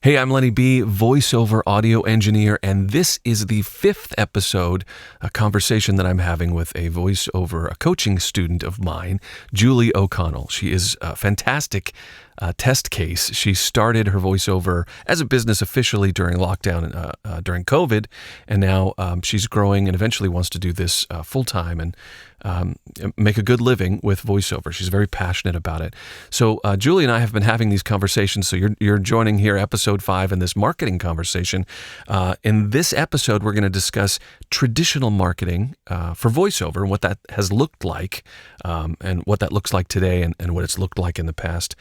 Hey, I'm Lenny B, voiceover audio engineer, and this is the 5th episode, a conversation that I'm having with a voiceover, a coaching student of mine, Julie OConnell. She is a fantastic test case. She started her voiceover as a business officially during lockdown, during COVID, and now she's growing and eventually wants to do this full-time and make a good living with voiceover. She's very passionate about it. So Julie and I have been having these conversations. So you're joining here, episode 5, in this marketing conversation. In this episode, we're going to discuss traditional marketing for voiceover and what that has looked like, and what that looks like today, and what it's looked like in the past.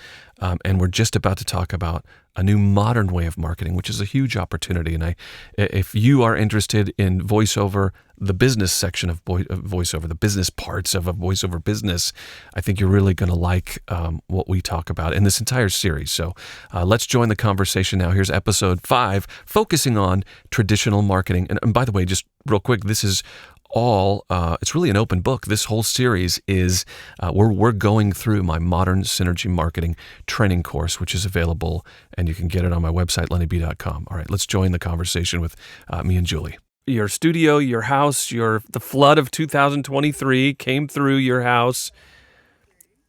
And we're just about to talk about a new modern way of marketing, which is a huge opportunity. And if you are interested in voiceover, the business section of voiceover, the business parts of a voiceover business, I think you're really going to like what we talk about in this entire series. So let's join the conversation now. Here's episode 5, focusing on traditional marketing. And by the way, just real quick, this is all, it's really an open book. This whole series is, we're going through my Modern Synergy Marketing training course, which is available, and you can get it on my website, lennyb.com. All right, let's join the conversation with me and Julie. Your studio, your house, the flood of 2023 came through your house,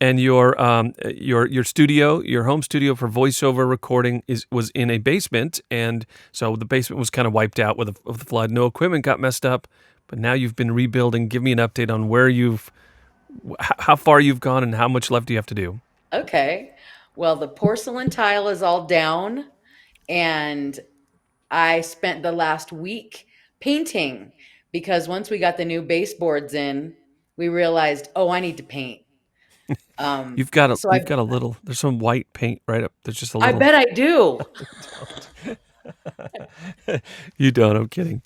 and your studio, your home studio for voiceover recording was in a basement, and so the basement was kind of wiped out with the flood. No equipment got messed up. But now you've been rebuilding. Give me an update on how far you've gone and how much left do you have to do? Okay. Well, the porcelain tile is all down, and I spent the last week painting because once we got the new baseboards in, we realized, oh, I need to paint. You've got So I a little. There's some white paint right up. There's just a I little. bet I do. You don't. I'm kidding.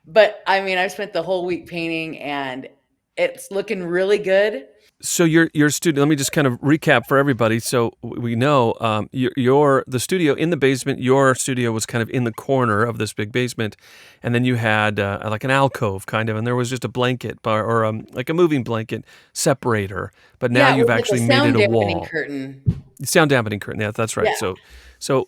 But I mean, I spent the whole week painting and it's looking really good. So your studio. Let me just kind of recap for everybody. So we know the studio in the basement. Your studio was kind of in the corner of this big basement, and then you had like an alcove kind of, and there was just a blanket or like a moving blanket separator. But now Yeah, it you've was like a actually made it sound a dampening wall. curtain. Sound dampening curtain. Yeah, that's right. Yeah. So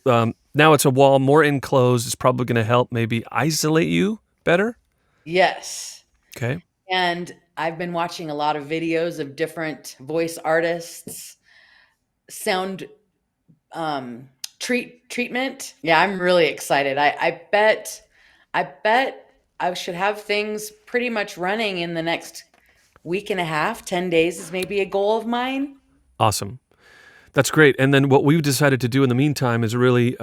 now it's a wall, more enclosed. It's probably going to help maybe isolate you better. Yes. Okay. And I've been watching a lot of videos of different voice artists, sound treatment. Yeah, I'm really excited. I bet I should have things pretty much running in the next week and a half. 10 days is maybe a goal of mine. Awesome. That's great. And then what we've decided to do in the meantime is really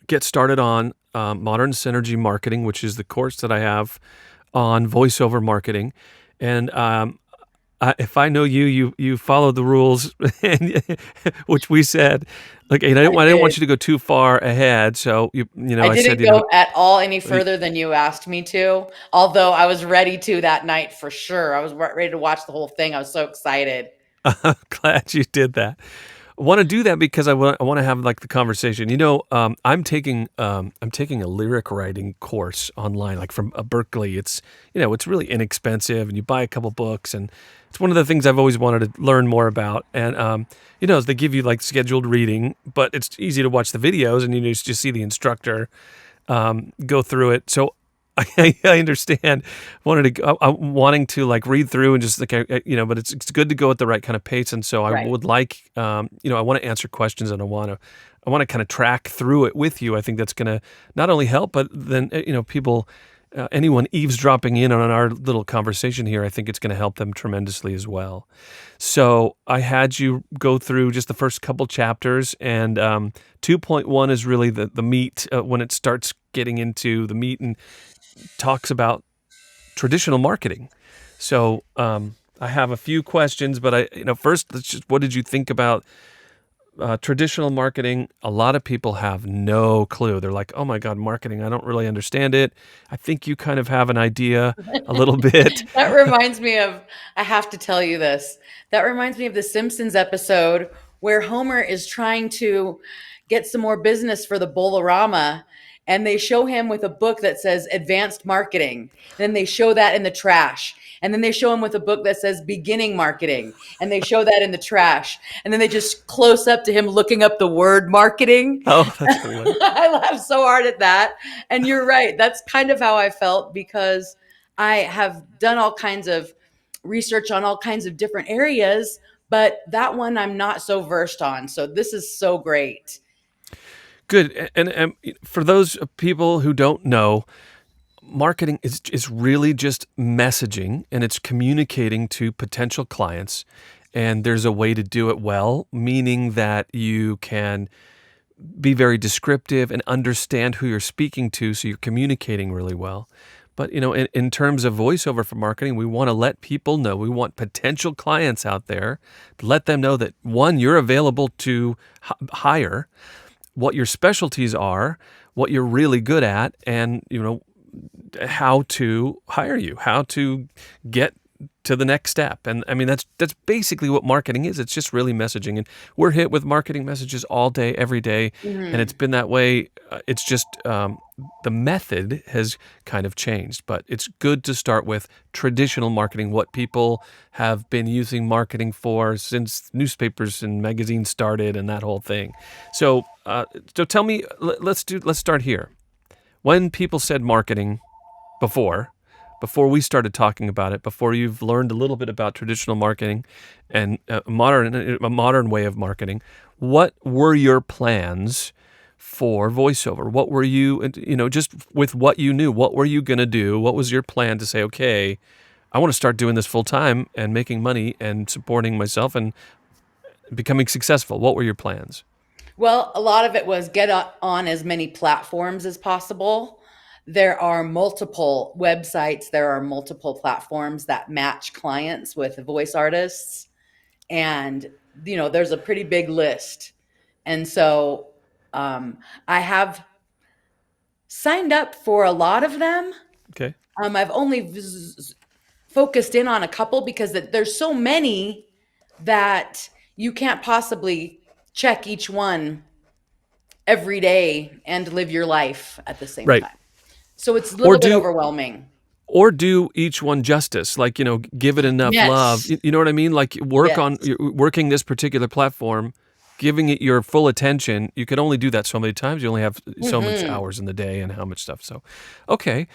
get started on Modern Synergy Marketing, which is the course that I have on voiceover marketing. And if I know you followed the rules, which we said. Like, I didn't want you to go too far ahead. So I I said, didn't go at all any further than you asked me to, although I was ready to that night for sure. I was ready to watch the whole thing. I was so excited. I'm glad you did that. I want to do that because I want to have like the conversation. I'm taking a lyric writing course online, like from Berkeley. It's really inexpensive, and you buy a couple books, and it's one of the things I've always wanted to learn more about. And they give you like scheduled reading, but it's easy to watch the videos, and you just see the instructor go through it. So I understand wanting to like read through and just like, but it's good to go at the right kind of pace. And so I Right. would like, I want to answer questions, and I want to kind of track through it with you. I think that's going to not only help, but then, people, anyone eavesdropping in on our little conversation here, I think it's going to help them tremendously as well. So I had you go through just the first couple chapters, and 2.1 is really the meat when it starts getting into the meat and talks about traditional marketing. So I have a few questions, but first, what did you think about traditional marketing? A lot of people have no clue. They're like, oh my God, marketing, I don't really understand it. I think you kind of have an idea a little bit. That reminds me of, I have to tell you this. That reminds me of the Simpsons episode where Homer is trying to get some more business for the Bolorama, and they show him with a book that says advanced marketing. Then they show that in the trash. And then they show him with a book that says beginning marketing, and they show that in the trash. And then they just close up to him looking up the word marketing. Oh, that's hilarious. I laugh so hard at that. And you're right. That's kind of how I felt, because I have done all kinds of research on all kinds of different areas, but that one I'm not so versed on. So this is so great. Good. And for those people who don't know, marketing is really just messaging, and it's communicating to potential clients. And there's a way to do it well, meaning that you can be very descriptive and understand who you're speaking to, so you're communicating really well. But, in terms of voiceover for marketing, we want to let people know, we want potential clients out there to let them know that, one, you're available to hire, what your specialties are, what you're really good at, and, how to hire you, how to get to the next step. And I mean, that's basically what marketing is. It's just really messaging. And we're hit with marketing messages all day, every day. Mm-hmm. And it's been that way. It's just the method has kind of changed. But it's good to start with traditional marketing, what people have been using marketing for since newspapers and magazines started and that whole thing. So tell me, let's start here. When people said marketing before we started talking about it, before you've learned a little bit about traditional marketing and a modern way of marketing, what were your plans for voiceover? What were you, just with what you knew, what were you going to do? What was your plan to say, okay, I want to start doing this full time and making money and supporting myself and becoming successful? What were your plans? Well, a lot of it was get on as many platforms as possible. There are multiple websites, there are multiple platforms that match clients with voice artists. And, there's a pretty big list. And so I have signed up for a lot of them. Okay. I've only focused in on a couple because there's so many that you can't possibly check each one every day and live your life at the same Right. time. So it's a little bit overwhelming. Or do each one justice, like, give it enough love. You know what I mean? Like working this particular platform, giving it your full attention. You can only do that so many times. You only have so much hours in the day and how much stuff. So, okay.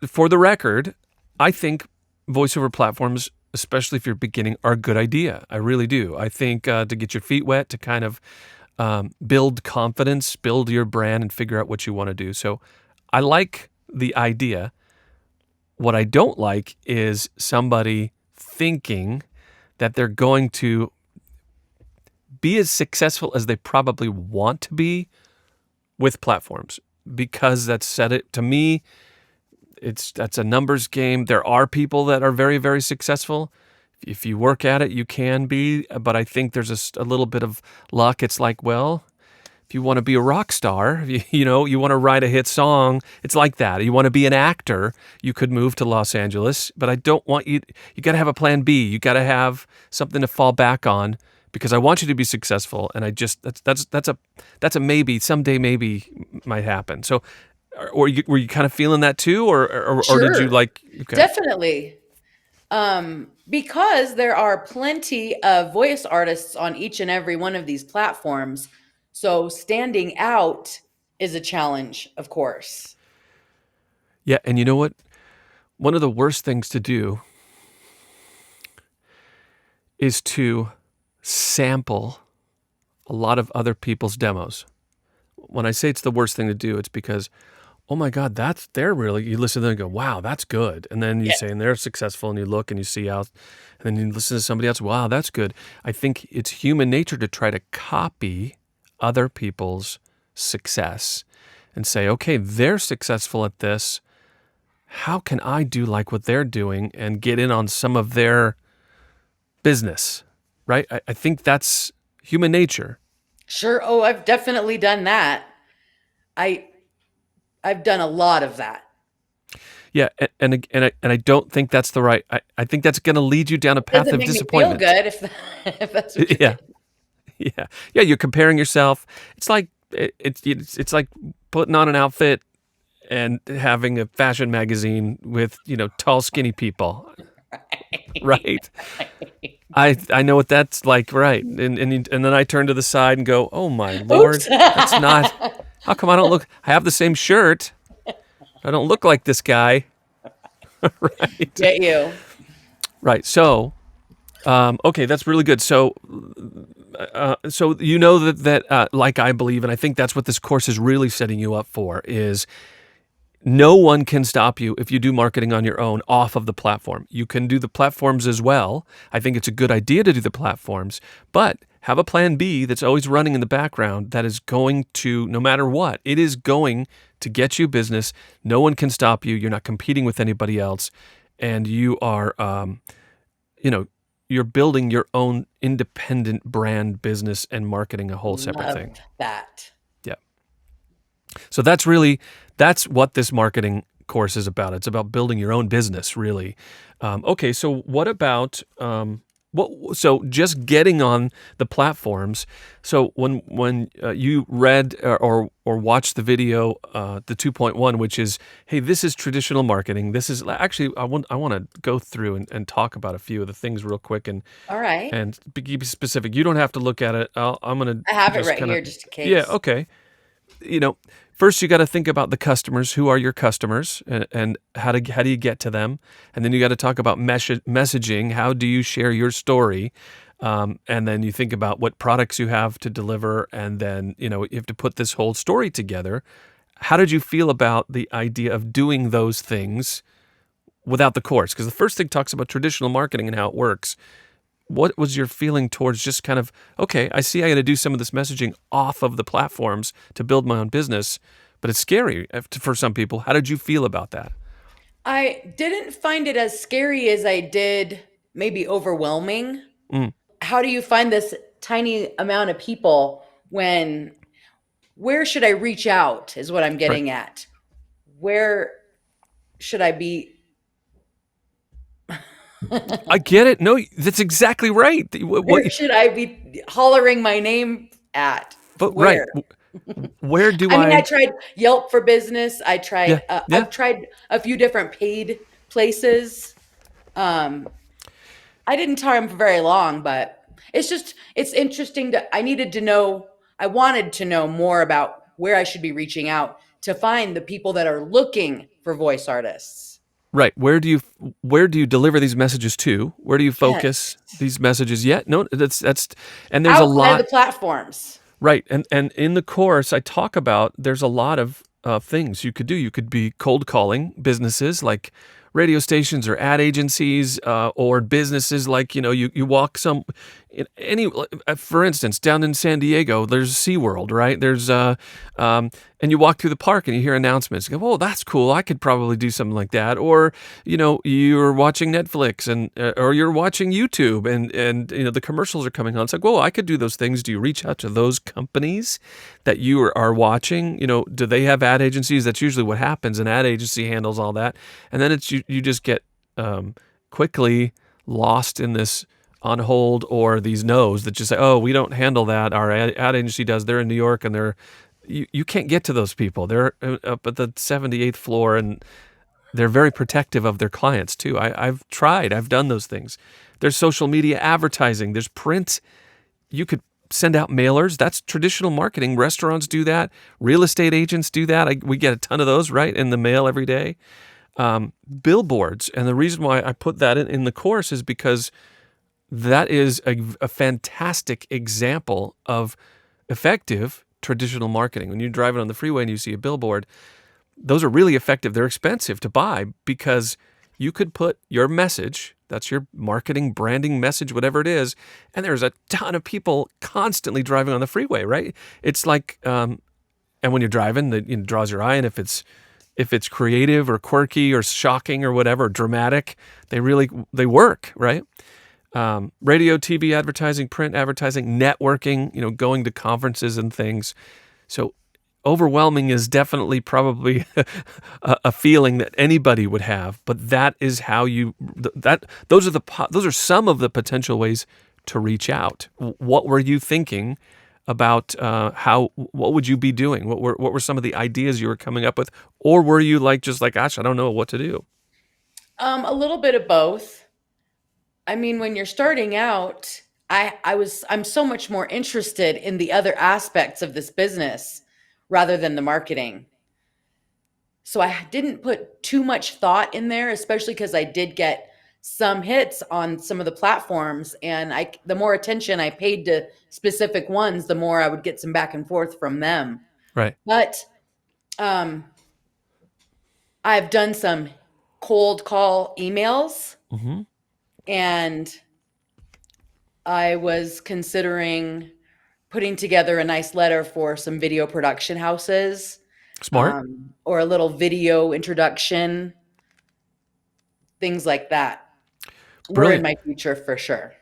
For the record, I think voiceover platforms, especially if you're beginning, are a good idea. I really do. I think to get your feet wet, to kind of build confidence, build your brand, and figure out what you want to do. So I like the idea. What I don't like is somebody thinking that they're going to be as successful as they probably want to be with platforms, because to me, that's a numbers game. There are people that are very, very successful. If you work at it, you can be, but I think there's a little bit of luck. It's like, well, if you want to be a rock star, you want to write a hit song, it's like that. You want to be an actor, you could move to Los Angeles, but I don't want you got to have a plan B. You got to have something to fall back on, because I want you to be successful. And that's a maybe, someday maybe might happen. So, were you kind of feeling that too? Or did you like, okay. Definitely. Because there are plenty of voice artists on each and every one of these platforms. So standing out is a challenge, of course. Yeah, and you know what? One of the worst things to do is to sample a lot of other people's demos. When I say it's the worst thing to do, it's because, oh my God, you listen to them and go, wow, that's good. And then you say, and they're successful, and you look and you see how, and then you listen to somebody else, wow, that's good. I think it's human nature to try to copy other people's success and say, okay, they're successful at this. How can I do like what they're doing and get in on some of their business, right? I think that's human nature. Sure. Oh, I've definitely done that. I've done a lot of that. Yeah, and I don't think that's the right. I think that's going to lead you down a path of disappointment. Doesn't make me feel good if that's what you're Yeah. You're comparing yourself. It's like it's like putting on an outfit and having a fashion magazine with, tall, skinny people, right? I know what that's like, right? And then I turn to the side and go, "Oh my Oops. Lord, that's not. How come I don't look? I have the same shirt. I don't look like this guy, right? Get you. Right. So, okay, that's really good. So you know that like I believe, and I think that's what this course is really setting you up for is no one can stop you if you do marketing on your own off of the platform. You can do the platforms as well. I think it's a good idea to do the platforms, but have a plan B that's always running in the background that is going to, no matter what, it is going to get you business. No one can stop you. You're not competing with anybody else. And you are, you're building your own independent brand business and marketing a whole separate Love thing. that. Yeah. So that's what this marketing course is about. It's about building your own business, really. Okay, so what about so just getting on the platforms? So when you read or watched the video, the 2.1, which is, hey, this is traditional marketing. This is actually I want to go through and talk about a few of the things real quick All right. and be specific. You don't have to look at it. I'm gonna I have it just right kind of here just in yeah, case. okay. First you got to think about the customers. Who are your customers, and how do you get to them? And then you got to talk about messaging. How do you share your story? And then you think about what products you have to deliver, and then you have to put this whole story together. How did you feel about the idea of doing those things without the course? Because the first thing talks about traditional marketing and how it works. What was your feeling towards just kind of, okay, I see I got to do some of this messaging off of the platforms to build my own business, but it's scary for some people. How did you feel about that? I didn't find it as scary as I did maybe overwhelming. Mm, How do you find this tiny amount of people when where should I reach out is what I'm right. getting at. Where should I be I get it. No, that's exactly right. where should I be hollering my name at? But right. Where? Where do I mean, I I, tried Yelp for Business. yeah, yeah, I've tried a few different paid places. Um, I didn't try them for very long, but it's interesting I needed to know, I wanted to know more about where I should be reaching out to find the people that are looking for voice artists. right. Where do you deliver these messages to? Where do you focus Yes. these messages? Yeah, no, and there's a Outside of the lot. platforms. Right. And in the course, I talk about there's a lot of things you could do. You could be cold calling businesses like radio stations or ad agencies or businesses like, you walk for instance, down in San Diego, there's SeaWorld, right? And you walk through the park and you hear announcements. You go, oh, that's cool. I could probably do something like that. Or, you're watching Netflix or you're watching YouTube and the commercials are coming on. It's like, whoa, I could do those things. Do you reach out to those companies that you are watching? Do they have ad agencies? That's usually what happens. An ad agency handles all that. And then you just get quickly lost in this on hold or these no's that just say, oh, we don't handle that. Our ad agency does. They're in New York and you can't get to those people. They're up at the 78th floor and they're very protective of their clients too. I've tried. I've done those things. There's social media advertising. There's print. You could send out mailers. That's traditional marketing. Restaurants do that. Real estate agents do that. We get a ton of those, right, in the mail every day. Billboards. And the reason why I put that in the course is because that is a fantastic example of effective traditional marketing. When you're driving on the freeway and you see a billboard, those are really effective. They're expensive to buy because you could put your message, that's your marketing, branding message, whatever it is, and there's a ton of people constantly driving on the freeway, right? It's like, and when you're driving, it draws your eye, and if it's creative or quirky or shocking or whatever, dramatic, they work, right? Radio, TV advertising, print advertising, networking, going to conferences and things. So overwhelming is definitely probably a feeling that anybody would have, but that is how those are some of the potential ways to reach out. What were you thinking about what would you be doing? What were some of the ideas you were coming up with, or were you like just like, gosh, I don't know what to do? A little bit of both. I mean, when you're starting out, I'm so much more interested in the other aspects of this business rather than the marketing. So I didn't put too much thought in there, especially because I did get some hits on some of the platforms, and the more attention I paid to specific ones, the more I would get some back and forth from them. Right. But um, I've done some cold call emails, Mm-hmm. and I was considering putting together a nice letter for some video production houses, Smart. or a little video introduction, things like that. Were in Brilliant. my future for sure,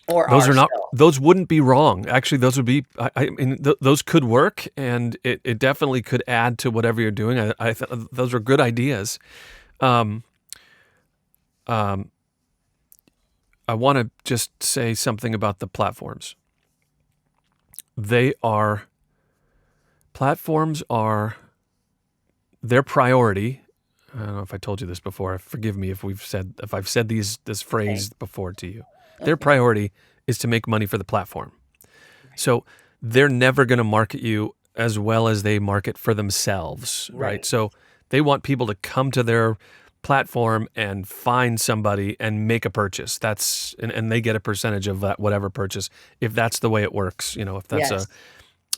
or Those are are not. still. Those wouldn't be wrong. Actually, those would be. I mean, those could work, and it definitely could add to whatever you're doing. Those are good ideas. Um, um, I want to just say something about the platforms. They are platforms are their priority. I don't know if I told you this before. Forgive me if I've said this Okay. phrase before to you. Their Okay. priority is to make money for the platform. So they're never going to market you as well as they market for themselves, right? Right. So they want people to come to their platform and find somebody and make a purchase. And they get a percentage of that whatever purchase if that's the way it works. If that's Yes.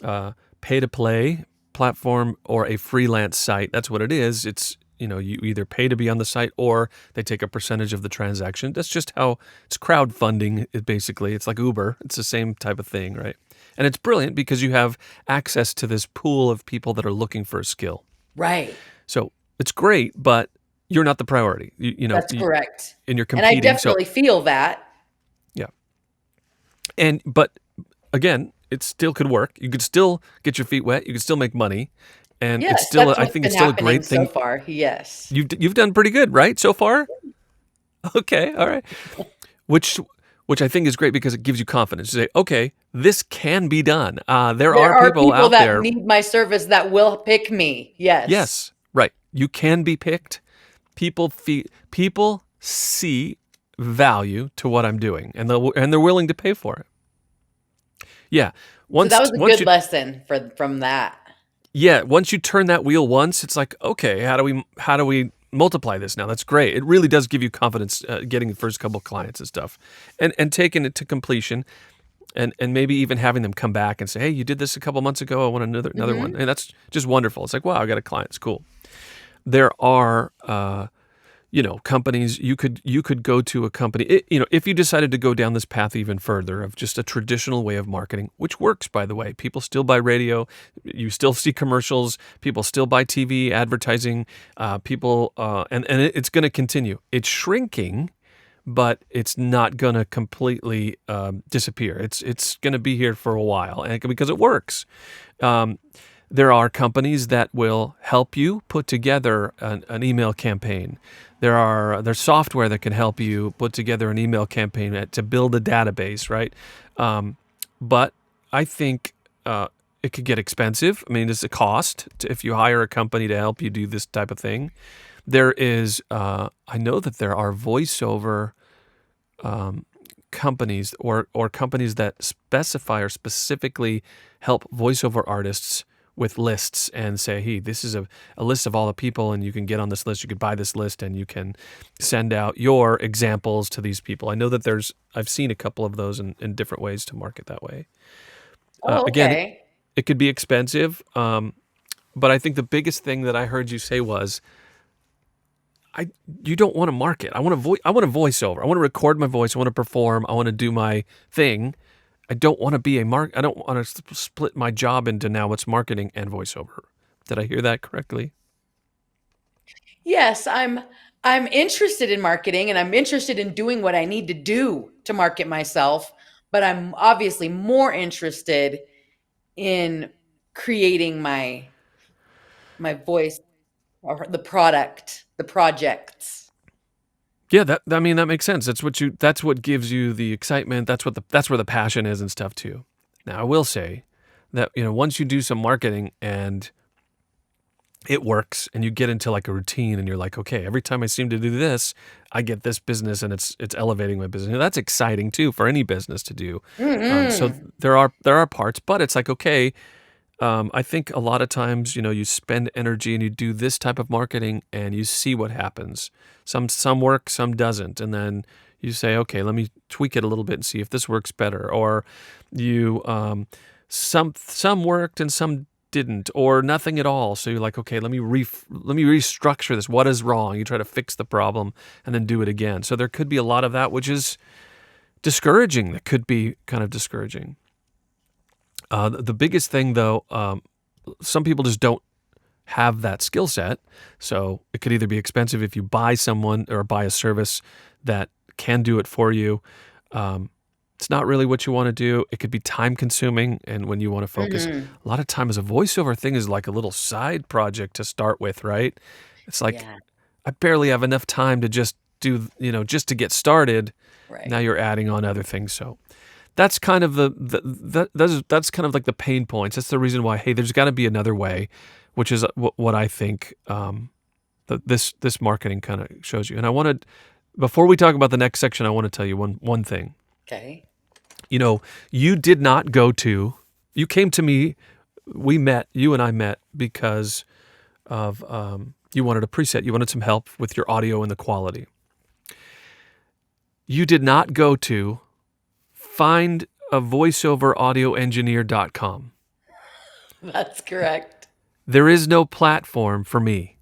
a pay to play platform or a freelance site, that's what it is. It's you either pay to be on the site or they take a percentage of the transaction. That's just how it's crowdfunding. Basically, it's like Uber. It's the same type of thing, right? And it's brilliant because you have access to this pool of people that are looking for a skill. Right. So it's great, but you're not the priority. That's correct. And you're And I competing. So definitely feel that. yeah, but again, it still could work. You could still get your feet wet. You could still make money, and it's Yes, still. that's I what's think been it's still a happening great so thing. far. Yes. You've done pretty good, right, so far? Okay, all right. Which I think is great because it gives you confidence to say, okay, this can be done. There There are are people people out that there. need my service that will pick me. Yes. Yes, right. You can be picked. People see value to what I'm doing, and they're willing to pay for it. Yeah. So that Once was a once good you lesson from that. Yeah, once you turn that wheel once, it's like, okay, how do we multiply this now? That's great. It really does give you confidence getting the first couple clients and stuff, and taking it to completion, and maybe even having them come back and say, hey, you did this a couple months ago. I want another one, Mhm. and that's just wonderful. It's like, wow, I got a client. It's cool. There are companies you could go to a company, if you decided to go down this path even further of just a traditional way of marketing, which works, by the way. People still buy radio, you still see commercials, people still buy TV advertising, people and it's going to continue. It's shrinking, but it's not going to completely disappear. It's going to be here for a while, and because it works. Um, there are companies that will help you put together an email campaign. There's software that can help you put together an email campaign to build a database, right? But I think it could get expensive. I mean, there's a cost if you hire a company to help you do this type of thing. There is, I know that there are voiceover companies or companies that specify or specifically help voiceover artists with lists and say, hey, this is a list of all the people, and you can get on this list. You could buy this list, and you can send out your examples to these people. I know that I've seen a couple of those in different ways to market that way. Oh, Again, okay. it could be expensive, but I think the biggest thing that I heard you say was, you don't want to market. I want a voiceover. I want to record my voice. I want to perform. I want to do my thing. I don't want to be I don't want to split my job into now it's marketing and voiceover. Did I hear that correctly? Yes, I'm interested in marketing, and I'm interested in doing what I need to do to market myself, but I'm obviously more interested in creating my voice, or the product, the projects. Yeah, that makes sense. That's what gives you the excitement. That's where the passion is and stuff too. Now, I will say, that, once you do some marketing and it works and you get into like a routine and you're like, okay, every time I seem to do this, I get this business and it's elevating my business. That's exciting too for any business to do. So there are parts, but it's like, okay, I think a lot of times, you spend energy and you do this type of marketing and you see what happens. Some work, some doesn't. And then you say, okay, let me tweak it a little bit and see if this works better. Or you, some worked and some didn't, or nothing at all. So you're like, okay, let me restructure this. What is wrong? You try to fix the problem and then do it again. So there could be a lot of that, which is discouraging. That could be kind of discouraging. The biggest thing, though, some people just don't have that skill set. So it could either be expensive if you buy someone or buy a service that can do it for you. It's not really what you want to do. It could be time consuming. And when you want to focus, a lot of times a voiceover thing is like a little side project to start with, right? It's like, I barely have enough time to just do, just to get started. Right. Now you're adding on other things. So that's kind of that's kind of like the pain points. That's the reason why, hey, there's got to be another way, which is what I think this marketing kind of shows you. And before we talk about the next section, I want to tell you one thing. Okay. You came to me, you and I met because of, you wanted a preset. You wanted some help with your audio and the quality. You did not go to findavoiceoveraudioengineer.com. That's correct. There is no platform for me.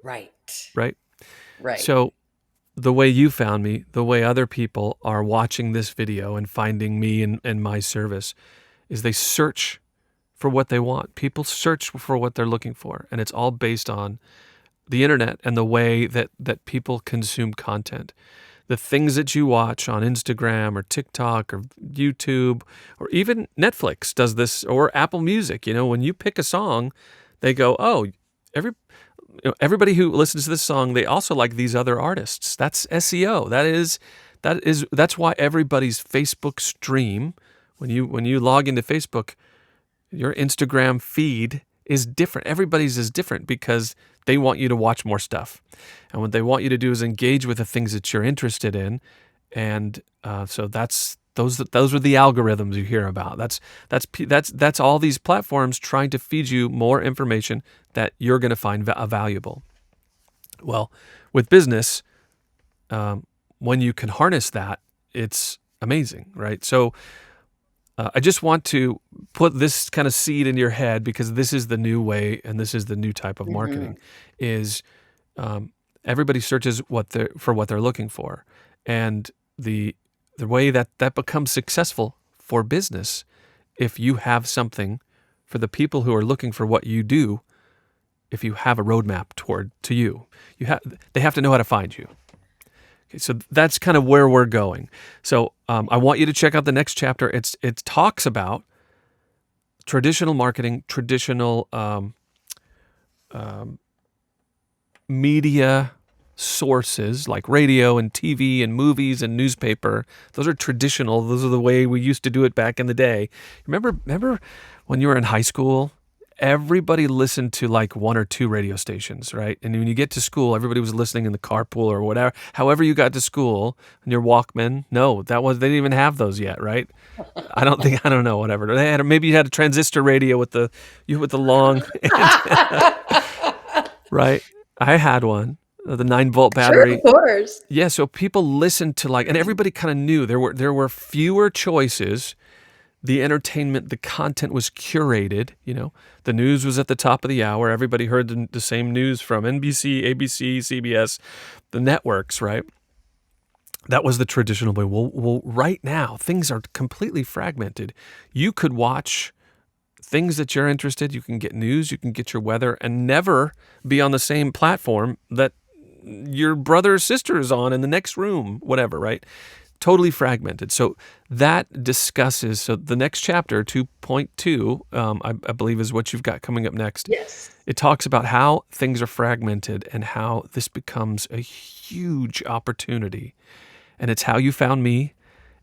Right. Right? Right. So the way you found me, the way other people are watching this video and finding me and my service is they search for what they want. People search for what they're looking for. And it's all based on the internet and the way that people consume content. The things that you watch on Instagram or TikTok or YouTube or even Netflix does this, or Apple Music. When you pick a song, they go, oh, everybody who listens to this song, they also like these other artists. That's SEO. That's why everybody's Facebook stream, when you log into Facebook, your Instagram feed is different. Everybody's is different because they want you to watch more stuff. And what they want you to do is engage with the things that you're interested in. And so those are the algorithms you hear about. That's all these platforms trying to feed you more information that you're going to find valuable. Well, with business, when you can harness that, it's amazing, right? So I just want to put this kind of seed in your head because this is the new way and this is the new type of marketing. Is everybody searches for what they're looking for, and the way that becomes successful for business, if you have something for the people who are looking for what you do, if you have a roadmap to you, they have to know how to find you. Okay, so that's kind of where we're going. So I want you to check out the next chapter. It talks about traditional marketing, traditional media sources like radio and TV and movies and newspaper. Those are traditional. Those are the way we used to do it back in the day. Remember when you were in high school? Everybody listened to like one or two radio stations, right? And when you get to school, everybody was listening in the carpool or whatever. However you got to school on your Walkman. No, they didn't even have those yet, right? I don't know, whatever. Maybe you had a transistor radio with the long antenna, right? I had one, the 9-volt battery. Sure, of course. Yeah, so people listened to and everybody kind of knew there were fewer choices. The entertainment, the content was curated. The news was at the top of the hour. Everybody heard the same news from NBC, ABC, CBS, the networks, right? That was the traditional way. Well, right now, things are completely fragmented. You could watch things that you're interested. You can get news, you can get your weather, and never be on the same platform that your brother or sister is on in the next room, whatever, right? Totally fragmented. So that discusses, the next chapter, 2.2, I believe is what you've got coming up next. Yes. It talks about how things are fragmented and how this becomes a huge opportunity. And it's how you found me.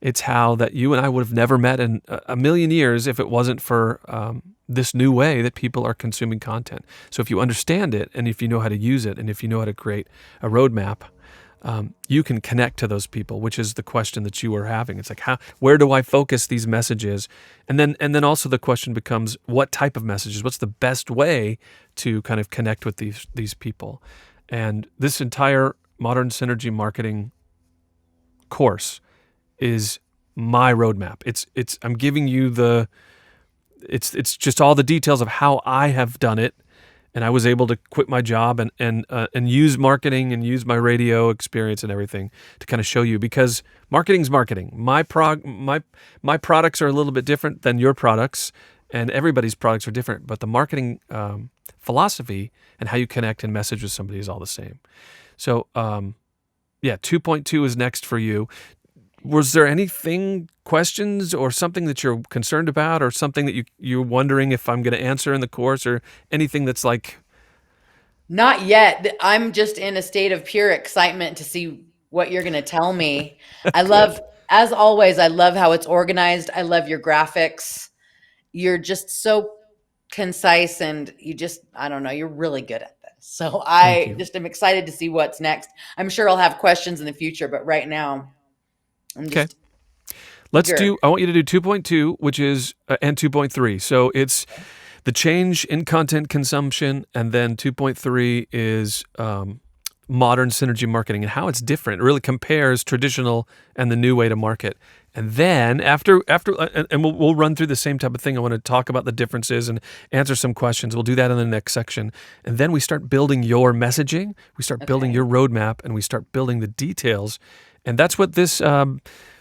It's how that you and I would have never met in a million years if it wasn't for this new way that people are consuming content. So if you understand it, and if you know how to use it, and if you know how to create a roadmap, you can connect to those people, which is the question that you are having. It's like, where do I focus these messages? And then also the question becomes, what type of messages? What's the best way to kind of connect with these people? And this entire Modern Synergy Marketing course is my roadmap. I'm giving you it's just all the details of how I have done it, and I was able to quit my job and use marketing and use my radio experience and everything to kind of show you, because marketing's marketing. My products are a little bit different than your products, and everybody's products are different, but the marketing philosophy and how you connect and message with somebody is all the same. So 2.2 is next for you. Was there anything, questions or something that you're concerned about, or something that you're wondering if I'm going to answer in the course, or anything that's like... Not yet. I'm just in a state of pure excitement to see what you're going to tell me. As always, I love how it's organized. I love your graphics. You're just so concise, and I don't know, you're really good at this. So Thank I you. just am excited to see what's next. I'm sure I'll have questions in the future, but right now I'm just eager. I want you to do 2.2, which is, and 2.3. So it's the change in content consumption, and then 2.3 is modern synergy marketing and how it's different. It really compares traditional and the new way to market. And then after, and we'll run through the same type of thing. I want to talk about the differences and answer some questions. We'll do that in the next section. And then we start building your messaging. We start building your roadmap, and we start building the details. And that's what this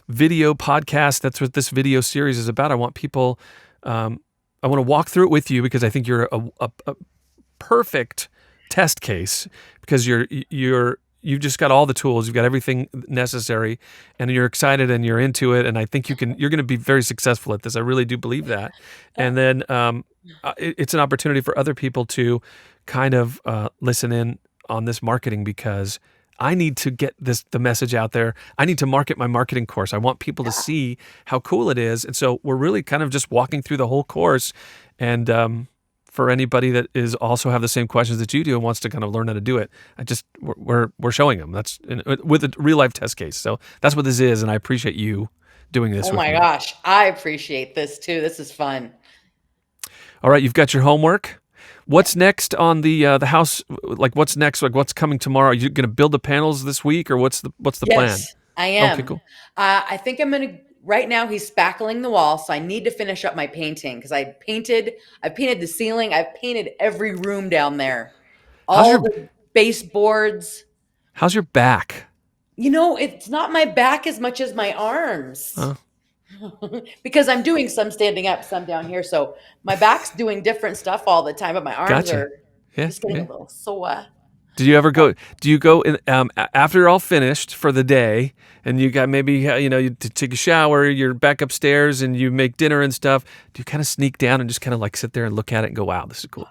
video podcast, that's what this video series is about. I want people, I want to walk through it with you, because I think you're a perfect test case, because you've just got all the tools, you've got everything necessary, and you're excited and you're into it. And I think you're going to be very successful at this. I really do believe that. And then it's an opportunity for other people to kind of listen in on this marketing, because I need to get the message out there. I need to market my marketing course. I want people to see how cool it is. And so we're really kind of just walking through the whole course. And for anybody that is also have the same questions that you do and wants to kind of learn how to do it, we're showing them. That's with a real life test case. So that's what this is. And I appreciate you doing this with me. Oh my gosh, I appreciate this too. This is fun. All right, you've got your homework. What's next on the house? Like, what's next? Like, what's coming tomorrow? Are you going to build the panels this week, or what's the plan? Yes, I am. Okay, cool. I think I'm going to. Right now, he's spackling the wall, so I need to finish up my painting, because I painted the ceiling. I've painted every room down there, all the baseboards. How's your back? It's not my back as much as my arms. Because I'm doing some standing up, some down here. So my back's doing different stuff all the time, but my arms are just getting a little sore. Do you go in, after you're all finished for the day, and you got maybe, you take a shower, you're back upstairs and you make dinner and stuff, do you kind of sneak down and just kind of like sit there and look at it and go, wow, this is cool?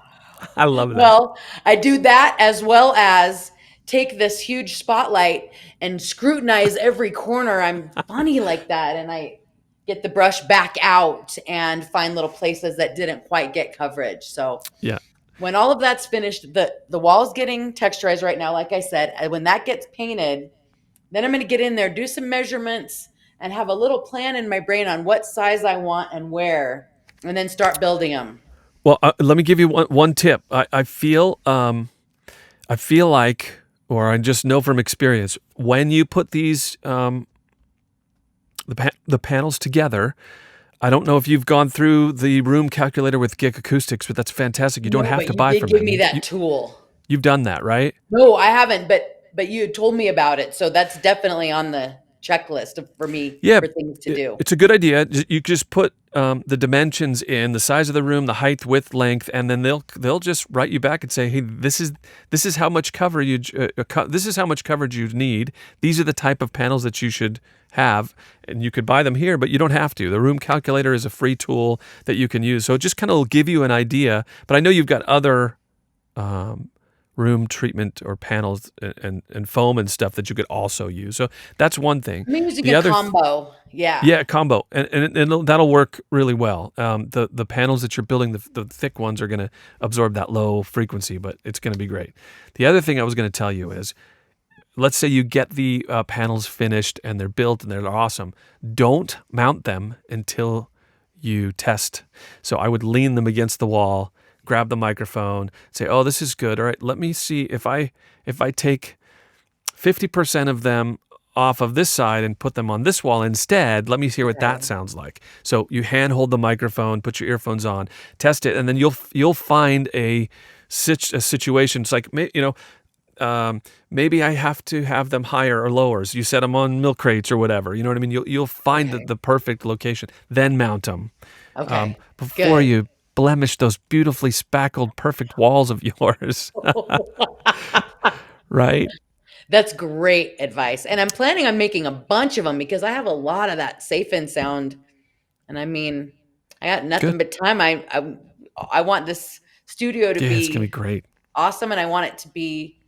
I love that. Well, I do that, as well as take this huge spotlight and scrutinize every corner. I'm funny like that. And I get the brush back out and find little places that didn't quite get coverage. So yeah. When all of that's finished, the wall's getting texturized right now, like I said. And when that gets painted, then I'm going to get in there, do some measurements, and have a little plan in my brain on what size I want and where, and then start building them. Well, let me give you one tip. I feel like, or I just know from experience, when you put these the panels together, I don't know if you've gone through the room calculator with Gig Acoustics, but that's fantastic. You don't have to buy from them. You did give me that tool. You've done that, right? No, I haven't, but you told me about it, so that's definitely on the checklist for me for things to do. It's a good idea. You just put the dimensions in, the size of the room, the height, width, length, and then they'll just write you back and say, hey, this is how much coverage this is how much coverage you need. These are the type of panels that you should have, and you could buy them here, but you don't have to. The room calculator is a free tool that you can use, so it just kind of will give you an idea. But I know you've got other room treatment or panels and foam and stuff that you could also use. So that's one thing. I'm using The a other combo. Yeah. yeah, combo, and that'll work really well. The panels that you're building, the thick ones, are going to absorb that low frequency, but it's going to be great. The other thing I was going to tell you is, let's say you get the panels finished and they're built and they're awesome. Don't mount them until you test. So I would lean them against the wall, grab the microphone, say, "Oh, this is good. All right, let me see if I take 50% of them off of this side and put them on this wall instead. Let me hear what that sounds like." So you handhold the microphone, put your earphones on, test it, and then you'll find a situation. It's like, maybe I have to have them higher or lower. So you set them on milk crates or whatever. You know what I mean? You'll find the perfect location. Then mount them. Okay. Before Good. you blemish those beautifully spackled, perfect walls of yours. Right? That's great advice. And I'm planning on making a bunch of them because I have a lot of that safe in sound. And I mean, I got nothing Good. but time. I want this studio to Yeah, it's gonna be be great. awesome, and I want it to be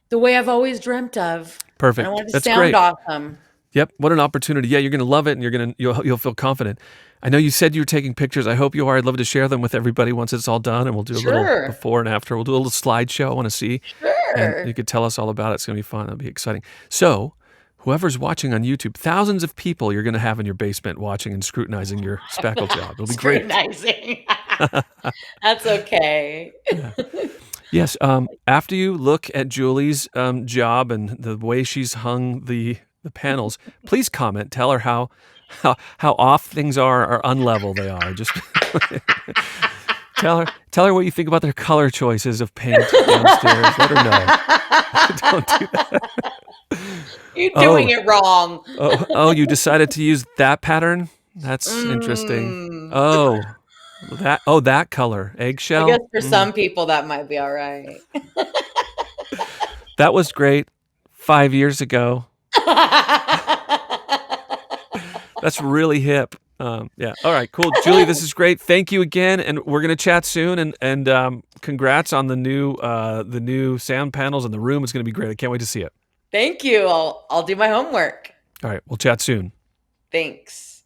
the way I've always dreamt of. And I Perfect. want it to That's sound great. awesome. Yep, what an opportunity. Yeah, you're going to love it, and you'll feel confident. I know you said you were taking pictures. I hope you are. I'd love to share them with everybody once it's all done, and we'll do a little Sure. before and after. We'll do a little slideshow. I want to see, and you Sure. could tell us all about it. It's going to be fun. That'll be exciting. So, whoever's watching on YouTube, thousands of people you're going to have in your basement watching and scrutinizing your spackle job. It'll be great. Scrutinizing. That's okay. Yes. After you look at Julie's job and the way she's hung the panels, please comment. Tell her how off things are or unlevel they are. Just tell her what you think about their color choices of paint downstairs. Let her know. Don't do that. You're doing it wrong. Oh, you decided to use that pattern? That's interesting. Oh, that color, eggshell. I guess for some people that might be all right. That was great 5 years ago. That's really hip. Yeah. All right. Cool, Julie. This is great. Thank you again, and we're gonna chat soon. And congrats on the new sound panels and the room. It's gonna be great. I can't wait to see it. Thank you. I'll do my homework. All right. We'll chat soon. Thanks.